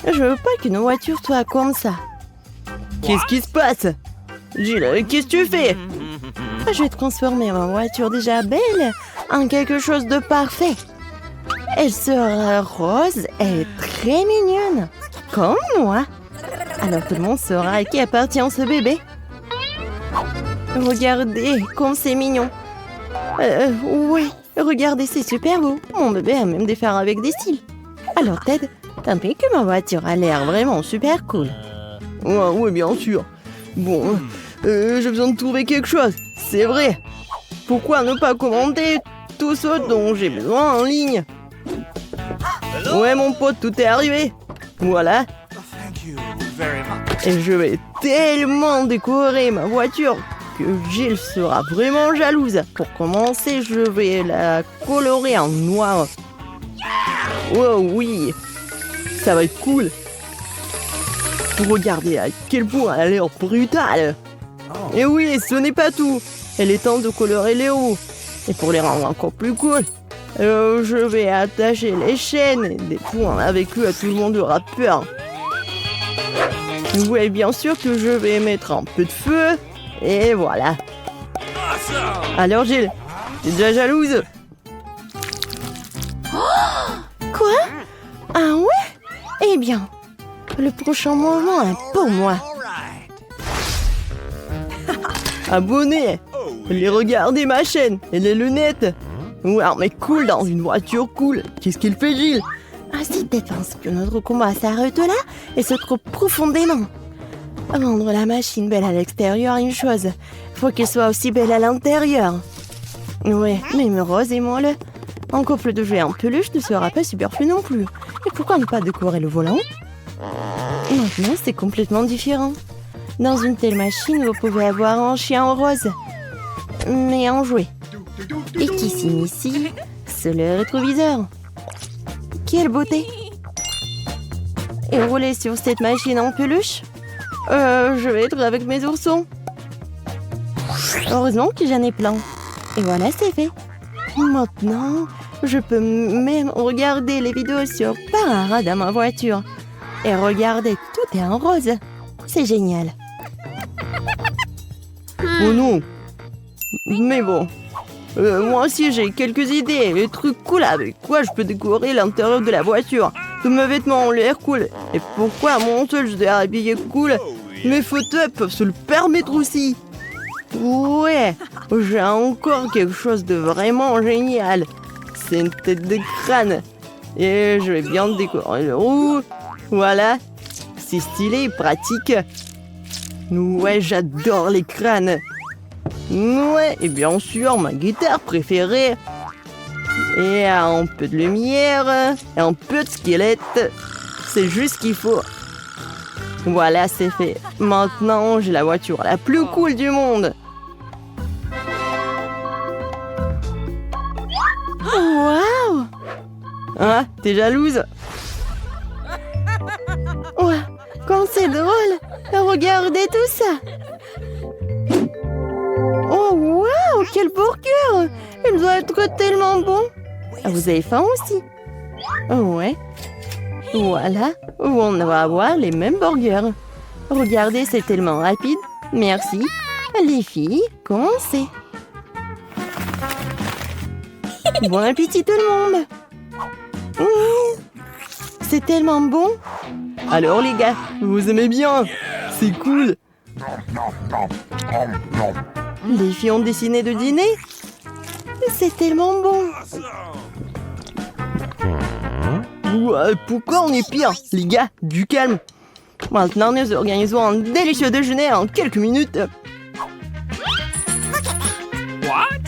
Je veux pas qu'une voiture soit comme ça. Qu'est-ce qui se passe? Jill, qu'est-ce que tu fais? Je vais transformer ma voiture déjà belle en quelque chose de parfait. Elle sera rose et très mignonne, comme moi. Alors tout le monde saura à qui appartient ce bébé. Regardez comme c'est mignon. Ouais, regardez, c'est super beau. Mon bébé a même des phares avec des cils. Alors Ted, t'as vu que ma voiture a l'air vraiment super cool? Oui, bien sûr. Bon, j'ai besoin de trouver quelque chose. C'est vrai. Pourquoi ne pas commander tout ce dont j'ai besoin en ligne? Ouais, mon pote, tout est arrivé. Voilà. Et je vais tellement décorer ma voiture que Jill sera vraiment jalouse. Pour commencer, je vais la colorer en noir. Oh oui, ça va être cool. Regardez à quel point elle a l'air brutale. Et oui, ce n'est pas tout. Il est temps de colorer les roues. Et pour les rendre encore plus cool, je vais attacher les chaînes et des points avec eux, tout le monde aura peur. Oui, bien sûr que je vais mettre un peu de feu. Et voilà. Alors Jill, t'es déjà jalouse? Quoi? Ah ouais? Eh bien, le prochain moment est pour moi. Abonnez, les regardez ma chaîne et les lunettes. Ouais, mais cool dans une voiture cool. Qu'est-ce qu'il fait, Jill? Ah, si tu penses que notre combat s'arrête là et se trouve profondément. Rendre la machine belle à l'extérieur est une chose. Faut qu'elle soit aussi belle à l'intérieur. Ouais, même rose et molle. Un couple de jouets en peluche ne sera pas superflu non plus. Et pourquoi ne pas décorer le volant? Maintenant, c'est complètement différent. Dans une telle machine, vous pouvez avoir un chien rose. Mais en jouet. Et qui s'initie? C'est le rétroviseur. Quelle beauté! Et rouler sur cette machine en peluche? Je vais être avec mes oursons. Heureusement que j'en ai plein. Et voilà, c'est fait. Maintenant, je peux même regarder les vidéos sur Parara dans ma voiture. Et regardez, tout est en rose. C'est génial. Oh non! Mais bon, moi aussi j'ai quelques idées, des trucs cool avec quoi je peux décorer l'intérieur de la voiture. Tous mes vêtements ont l'air cool. Et pourquoi mon seul je dois habiller cool? Mes fauteuils peuvent se le permettre aussi. Ouais, j'ai encore quelque chose de vraiment génial. C'est une tête de crâne. Et je vais bien décorer le roue. Voilà, c'est stylé et pratique. Ouais, j'adore les crânes. Ouais, et bien sûr, ma guitare préférée. Et un peu de lumière, et un peu de squelette. C'est juste ce qu'il faut. Voilà, c'est fait. Maintenant, j'ai la voiture la plus cool du monde. Waouh! Ah, t'es jalouse? Ouais, comme c'est drôle. Regardez tout ça. Oh, waouh, quel burger! Il doit être tellement bon. Ah, vous avez faim aussi? Ouais. Voilà, on va avoir les mêmes burgers. Regardez, c'est tellement rapide. Merci. Les filles, commencez. Bon appétit tout le monde. C'est tellement bon. Alors les gars, vous aimez bien? C'est cool. Les filles ont décidé de dîner? C'est tellement bon. Ouais, pourquoi on est pire? Les gars, du calme. Maintenant, nous organisons un délicieux déjeuner en quelques minutes. What?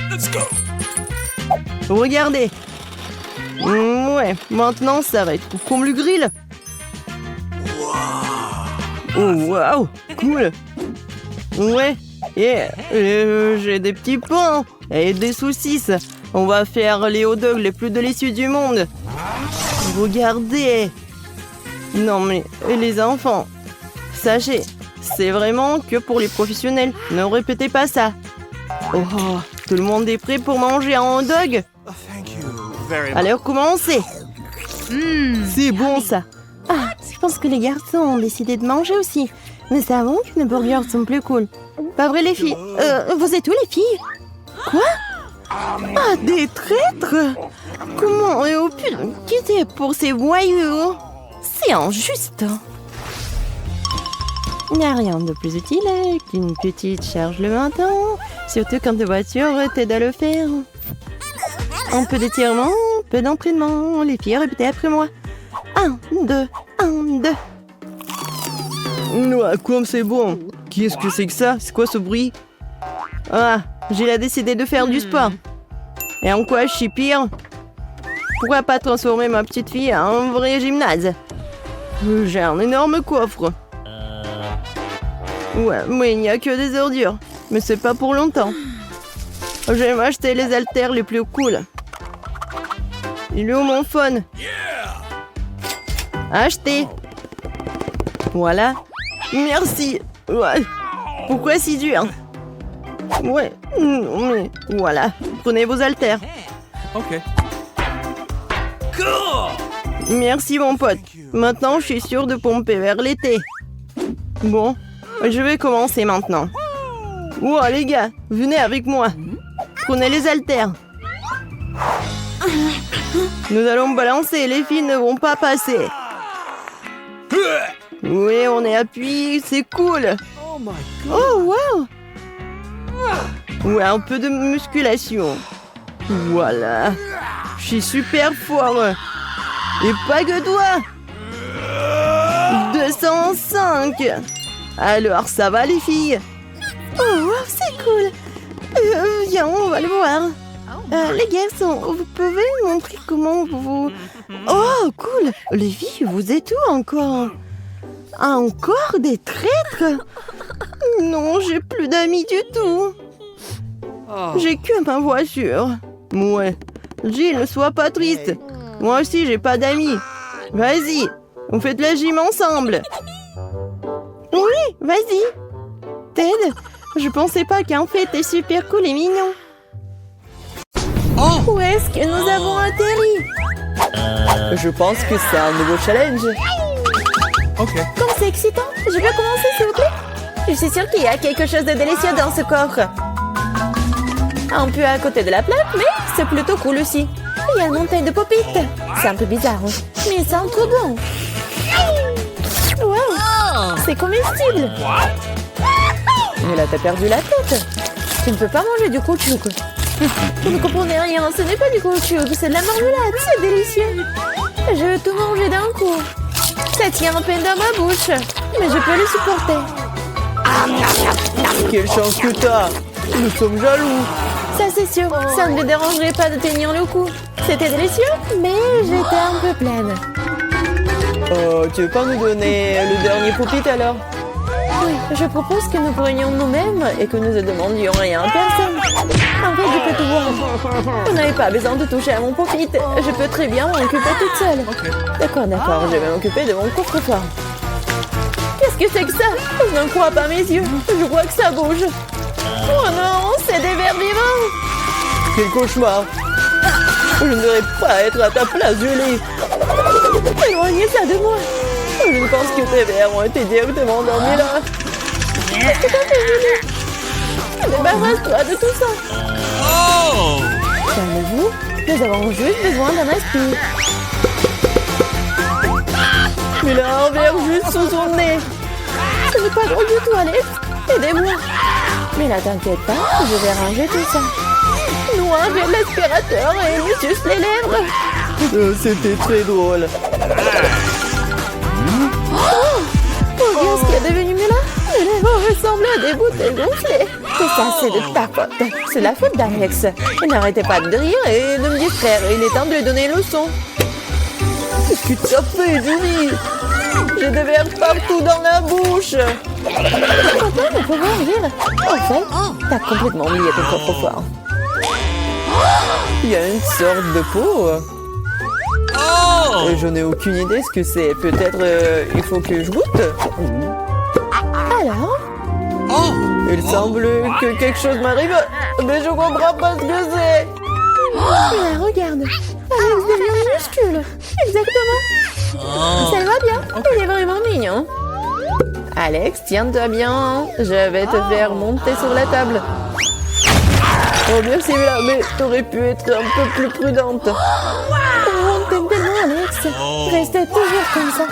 Let's go. Regardez. Ouais, maintenant, ça va être comme le grill. Oh, waouh, cool. Ouais, et j'ai des petits pains et des saucisses. On va faire les hot dogs les plus délicieux du monde. Regardez. Non mais, les enfants, sachez, c'est vraiment que pour les professionnels. Ne répétez pas ça. Oh, tout le monde est prêt pour manger un hot dog? Alors commencez. C'est bon ça. Ah, je pense que les garçons ont décidé de manger aussi. Nous savons que nos burgers sont plus cool. Pas vrai, les filles? Vous êtes où, les filles? Quoi? Ah, des traîtres? Comment ont pu nous quitter pour ces voyous? C'est injuste. Il n'y a rien de plus utile qu'une petite charge le matin, surtout quand ta voiture t'aide à le faire. Un peu d'étirement, un peu d'entraînement. Les filles, répétez après moi. 1, 2, 1, 2. Non, comme c'est bon. Qu'est-ce que c'est que ça? C'est quoi ce bruit? Ah, j'ai décidé de faire du sport. Et en quoi je suis pire? Pourquoi pas transformer ma petite fille en vrai gymnase? J'ai un énorme coffre. Ouais, mais il n'y a que des ordures. Mais c'est pas pour longtemps. Je vais m'acheter les haltères les plus cool. Il est où mon phone? Acheté. Voilà. Merci. Ouais. Pourquoi si dur? Ouais. Non, mais voilà. Prenez vos haltères. Okay. Cool. Merci mon pote. Maintenant, je suis sûre de pomper vers l'été. Bon, je vais commencer maintenant. Wow, les gars, venez avec moi. Prenez les haltères. Nous allons balancer, les filles ne vont pas passer. Oui, on est appuyé, c'est cool. Oh, wow. Ouais, un peu de musculation. Voilà. Je suis super fort. Et pas que toi. 205. Alors, ça va les filles? Oh, wow, c'est cool. Viens, on va le voir. Les garçons, vous pouvez me montrer comment vous... Oh, cool. Les filles, vous êtes où encore? Encore des traîtres? Non, j'ai plus d'amis du tout. J'ai que ma voiture. Ouais. Jill, ne sois pas triste. Moi aussi, j'ai pas d'amis. Vas-y, on fait de la gym ensemble. Oui, vas-y. Ted, je pensais pas qu'en fait, t'es super cool et mignon. Où est-ce que nous avons atterri? Je pense que c'est un nouveau challenge. Okay. Comme c'est excitant, je peux commencer s'il vous plaît? Je suis sûre qu'il y a quelque chose de délicieux dans ce coffre. Un peu à côté de la plaque, mais c'est plutôt cool aussi. Il y a une montagne de pop-it. C'est un peu bizarre, mais il sent trop bon. Wow, c'est comestible. Mais là, t'as perdu la tête. Tu ne peux pas manger du caoutchouc. Vous ne comprenez rien, ce n'est pas du caoutchouc, c'est de la marmelade, c'est délicieux. Je veux tout manger d'un coup. Ça tient à peine dans ma bouche, mais je peux le supporter. Quelle chance que t'as. Nous sommes jaloux. Ça c'est sûr, ça ne me dérangerait pas de tenir le coup. C'était délicieux, mais j'étais un peu pleine. Tu veux pas nous donner le dernier pop-it alors? Oui, je propose que nous prenions nous-mêmes et que nous ne demandions rien à personne. En fait, je peux tout voir. Vous n'avez pas besoin de toucher à mon pop-it. Je peux très bien m'en occuper toute seule. D'accord, je vais m'occuper de mon coffre-fort. Qu'est-ce que c'est que ça? Je n'en crois pas mes yeux. Je vois que ça bouge. Oh non, c'est des vers vivants. Quel cauchemar. Je ne devrais pas être à ta place, Julie. Éloignez ça de moi. Je pense que tes vers ont été directement endormis là. Qu'est-ce que t'as fait, Julie? Débarrasse-toi de tout ça. Oh! Calmez-vous, nous avons juste besoin d'un aspire. Il a un verre juste sous son nez. Ce n'est pas drôle du tout, Alex. Aidez-moi. Mais là, t'inquiète pas, je vais ranger tout ça. Nous, j'ai l'aspirateur et il me suce les lèvres. C'était très drôle. Oh, regarde ce qui est devenu là. Les lèvres ressemblent à des bouteilles gonflées. Tout ça, c'est de ta faute. C'est la faute d'Alex. Il n'arrêtait pas de rire et de me distraire. Il est temps de lui donner une leçon. Qu'est-ce que tu as fait, Julie? J'ai des vers partout dans la bouche. Content de pouvoir rire. En fait, t'as complètement oublié ton coffre-fort. Il y a une sorte de peau. Oh! Et je n'ai aucune idée ce que c'est. Peut-être il faut que je goûte. Alors? Oh! Il semble que quelque chose m'arrive, mais je comprends pas ce que c'est. Là, regarde. Alex devient minuscule. Exactement. Ça va bien. Il est vraiment mignon. Alex, tiens-toi bien. Je vais te faire monter sur la table. Oh, merci, mais t'aurais pu être un peu plus prudente. Oh, t'aimes tellement, Alex. Reste toujours comme ça.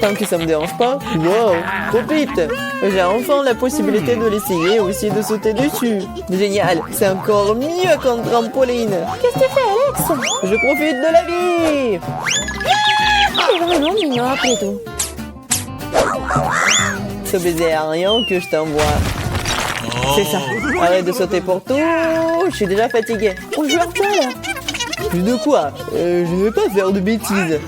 Tant que ça me dérange pas. Wow, trop vite. J'ai enfin la possibilité de l'essayer et aussi de sauter dessus. Génial, c'est encore mieux qu'un trampoline. Qu'est-ce que tu fais, Alex? Je profite de la vie. C'est vraiment mignon après tout. Ce baiser aérien que je t'envoie. C'est ça. Arrête de sauter pour tout. Je suis déjà fatiguée. On joue à quoi, là? De quoi? Je ne vais pas faire de bêtises.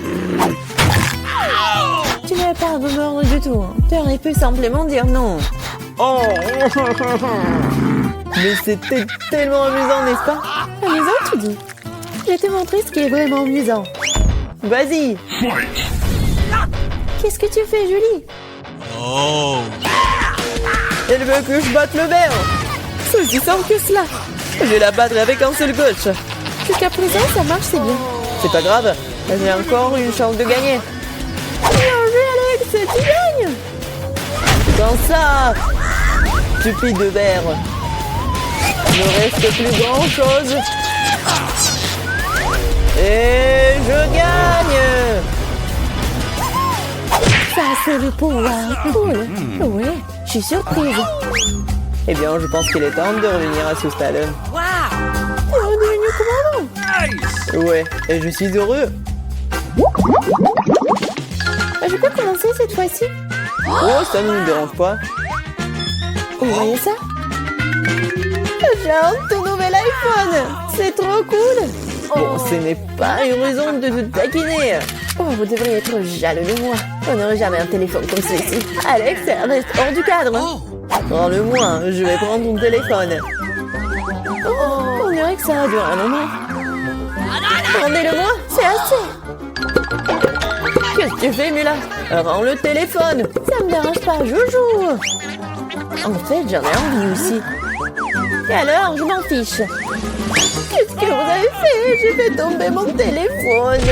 Tu n'avais pas à me mordre du tout. Tu aurais pu simplement dire non. Oh. Mais c'était tellement amusant, n'est-ce pas? Amusant, tu dis? Je vais te montrer ce qui est vraiment amusant. Vas-y. Qu'est-ce que tu fais, Julie? Oh. Elle veut que je batte le verre. C'est aussi simple que cela. Je vais la battre avec un seul gauche. Jusqu'à présent, ça marche, c'est bien. C'est pas grave. J'ai encore une chance de gagner. Bien joué, Alex, tu gagnes. Dans ça, stupide verre. Il ne reste plus grand chose. Et je gagne. Ça, c'est le pouvoir. Cool. Oui, je suis surprise. Eh bien, je pense qu'il est temps de revenir à ce stade. T'es redevenu commandant. Ouais, et je suis heureux. Je peux commencer cette fois-ci? Oh, ça ne nous dérange pas. Vous voyez ça? J'ai un tout nouvel iPhone. C'est trop cool. Bon, ce n'est pas une raison de te taquiner. Oh, vous devriez être jaloux de moi. On n'aurait jamais un téléphone comme celui-ci. Alex, reste hors du cadre. Prends-le-moi, je vais prendre ton téléphone. Oh, on dirait que ça a duré un moment. Rendez-le-moi, c'est assez. Qu'est-ce que tu fais, Mila? Rends le téléphone. Ça me dérange pas, je joue. En fait, j'en ai envie aussi. Et alors, je m'en fiche. Qu'est-ce que vous avez fait? J'ai fait tomber mon téléphone.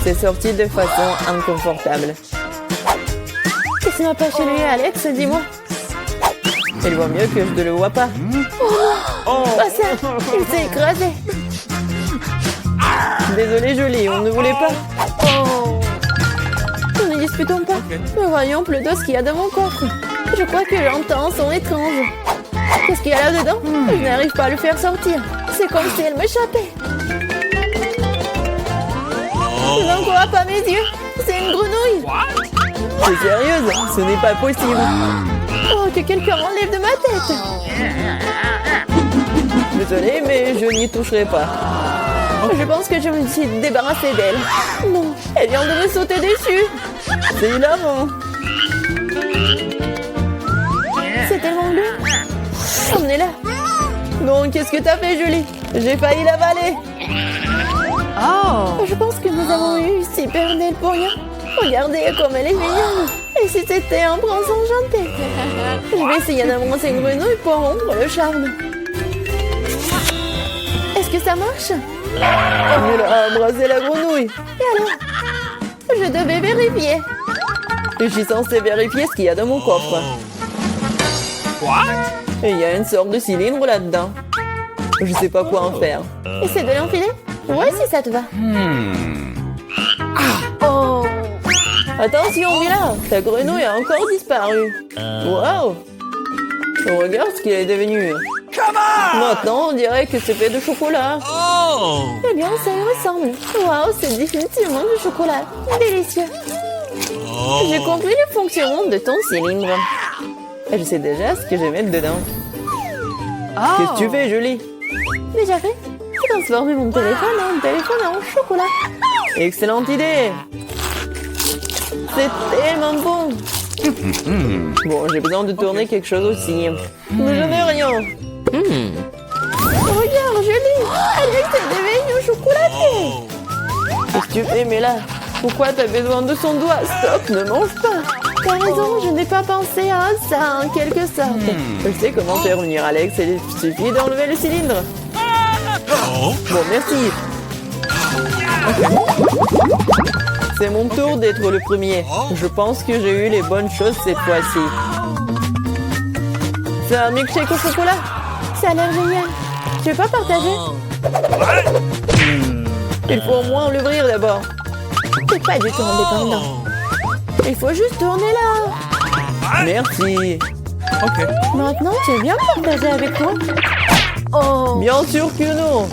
C'est sorti de façon inconfortable. Qu'est-ce qui m'a pas chez lui, Alex? Dis-moi. Il voit mieux que je ne le vois pas. Pas ça, il s'est écrasé. Désolé, Jolie, on ne voulait pas. Oh. Nous ne disputons pas. Mais voyons plutôt ce qu'il y a dans mon coffre. Je crois que j'entends un son étrange. Qu'est-ce qu'il y a là-dedans? Je n'arrive pas à le faire sortir. C'est comme si elle m'échappait. Je n'en crois pas mes yeux. C'est une grenouille. T'es sérieuse? Ce n'est pas possible. Oh, que quelqu'un m'enlève de ma tête. Désolé, mais je n'y toucherai pas. Je pense que je me suis débarrassée d'elle. Non, elle vient de me sauter dessus. C'est hilarant. C'est tellement bleu. Emmenez-la. Non, qu'est-ce que t'as fait, Julie? J'ai failli l'avaler. Je pense que nous avons eu super d'elle pour rien. Regardez comme elle est mignonne. Et si c'était un prince enchanté? Je vais essayer d'embrasser une grenouille pour rompre le charme. Est-ce que ça marche? Elle a embrassé la grenouille. Et alors? Je devais vérifier. Je suis censée vérifier ce qu'il y a dans mon coffre. Et il y a une sorte de cylindre là-dedans. Je sais pas quoi en faire. Essaie de l'enfiler? Ouais, si ça te va. Oh! Attention, Mila, ta grenouille a encore disparu. Wow! Regarde ce qu'il est devenu. Maintenant, on dirait que c'est fait de chocolat. Oh. Eh bien, ça y ressemble. Waouh, c'est définitivement du chocolat. Délicieux. J'ai compris le fonctionnement de ton cylindre. Et je sais déjà ce que je vais mettre dedans. Qu'est-ce que tu fais, Julie? Déjà fait? J'ai transformé mon téléphone en téléphone en chocolat. Excellente idée. C'est tellement bon. Bon, j'ai besoin de tourner quelque chose aussi. Mais je n'ai rien. Regarde, Julie! Alex est devenu chocolaté! Qu'est-ce que tu fais, Mela? Pourquoi t'as besoin de son doigt? Stop, ne mange pas. T'as raison, je n'ai pas pensé à ça en quelque sorte. Je sais comment faire revenir Alex, il suffit d'enlever le cylindre. Oh. Bon, merci. C'est mon tour d'être le premier. Je pense que j'ai eu les bonnes choses cette fois-ci. C'est un milkshake au chocolat. Ça a l'air génial. Tu veux pas partager? Il faut au moins l'ouvrir d'abord. C'est pas du tout indépendant. Il faut juste tourner là. Merci. Ok. Maintenant, tu veux bien partager avec moi? Oh, Bien sûr que non.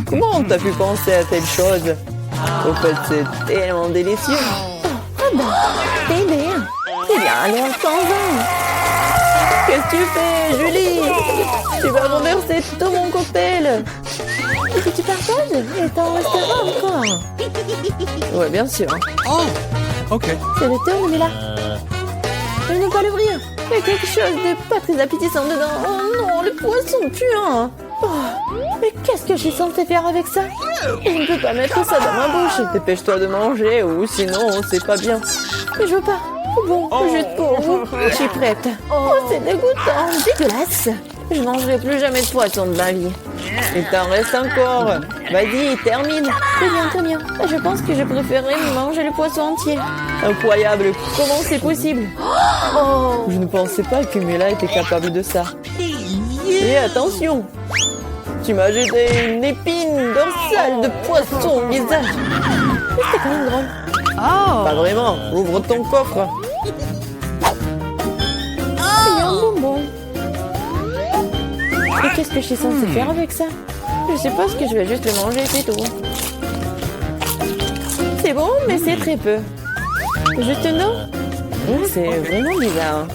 Comment t'as pu penser à telle chose? Au fait, c'est tellement délicieux. t'es bien. Il a l'air sans. Qu'est-ce que tu fais, Julie? Tu vas renverser tout mon cocktail. Et si tu partages, il t'en restera encore. Ouais, bien sûr. Oh, ok. C'est le tour, mais là. Je ne peux pas l'ouvrir. Il y a quelque chose de pas très appétissant dedans. Oh non, le poisson puant. Oh, mais qu'est-ce que je suis censée faire avec ça? Je ne peux pas mettre ça dans ma bouche. Dépêche-toi de manger ou sinon c'est pas bien. Mais je veux pas. Bon, juste pour vous. Je suis prête. Oh, c'est dégoûtant. Dégueulasse. Je mangerai plus jamais de poisson de ma vie. Il t'en reste encore. Vas-y, termine. Très bien, très bien. Je pense que je préférerais manger le poisson entier. Incroyable. Comment c'est possible? Oh, Je ne pensais pas que Mila était capable de ça. Et attention, tu m'as jeté une épine dorsale de poisson au visage. c'était quand même drôle. Pas vraiment. Ouvre ton coffre. Il y a un bonbon. Et qu'est-ce que je suis censée faire avec ça? Je suppose que je vais juste le manger, c'est tout. C'est bon, mais c'est très peu. Juste une eau? C'est vraiment bizarre.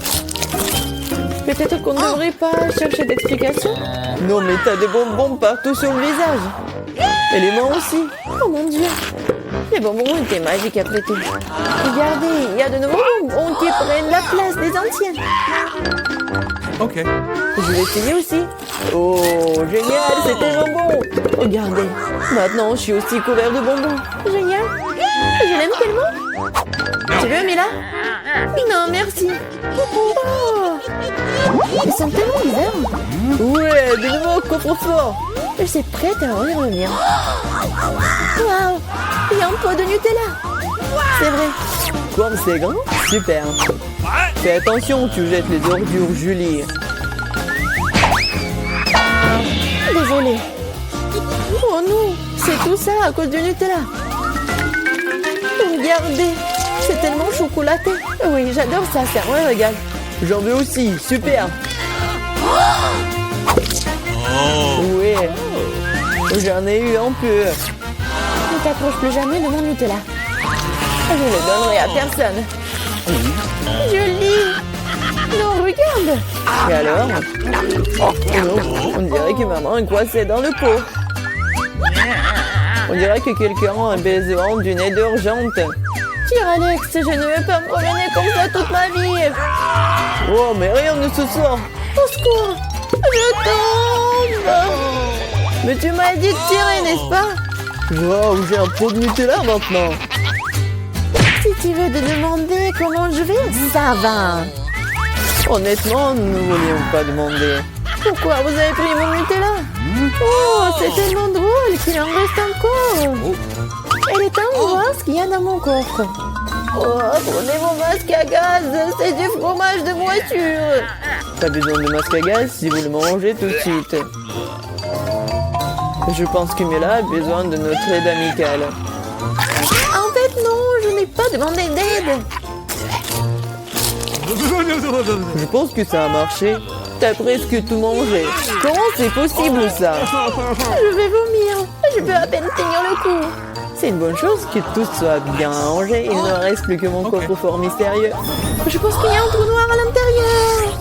Peut-être qu'on ne devrait pas chercher d'explications? Non, mais t'as des bonbons partout sur le visage. Et les mains aussi. Oh mon Dieu! Les bonbons étaient magiques après tout. Regardez, il y a de nouveaux bonbons qui prennent la place des anciens. Ok. Je vais essayer aussi. Oh, génial, c'est tellement bon. Regardez, maintenant je suis aussi couvert de bonbons. Génial! Je l'aime tellement! Tu veux, Mila? Non, merci! Oh. Ils sont tellement bizarres! Ouais, de nouveau coffre-fort. Je suis prête à en y revenir. Waouh! Il y a un pot de Nutella! C'est vrai! Comme c'est grand, super. Fais attention, tu jettes les ordures, Julie. Désolée! Oh non! C'est tout ça à cause du Nutella! Regardez! C'est tellement chocolaté! Oui, j'adore ça, c'est un vrai régal! J'en veux aussi, super. Oh. Ouais, j'en ai eu un peu. Ne t'approche plus jamais de mon Nutella! Je le donnerai à personne. Julie! Non, regarde! Et alors? Oh, on dirait que maman est coincée dans le pot. On dirait que quelqu'un a besoin d'une aide urgente. Tire, Alex, je ne veux pas me promener comme ça toute ma vie! Oh, mais rien ne se sort. Au secours! Je tombe! Mais tu m'as dit de tirer, n'est-ce pas? Wow, j'ai un pot de Nutella maintenant. Si tu veux te demander comment je vais, ça va! Honnêtement, nous ne voulions pas demander. Pourquoi vous avez pris mon Nutella? Oh, c'est tellement drôle qu'il en reste encore! Elle est temps de voir ce qu'il y a dans mon coffre. Oh, prenez mon masque à gaz, c'est du fromage de voiture! Pas besoin de masque à gaz si vous le mangez tout de suite. Je pense que Mila a besoin de notre aide amicale. En fait, non, je n'ai pas demandé d'aide. Je pense que ça a marché. T'as presque tout mangé. Comment c'est possible ça? Je vais vomir. Je peux à peine tenir le coup. C'est une bonne chose que tout soit bien rangé. Il ne reste plus que mon coffre-fort mystérieux. Je pense qu'il y a un trou noir à l'intérieur.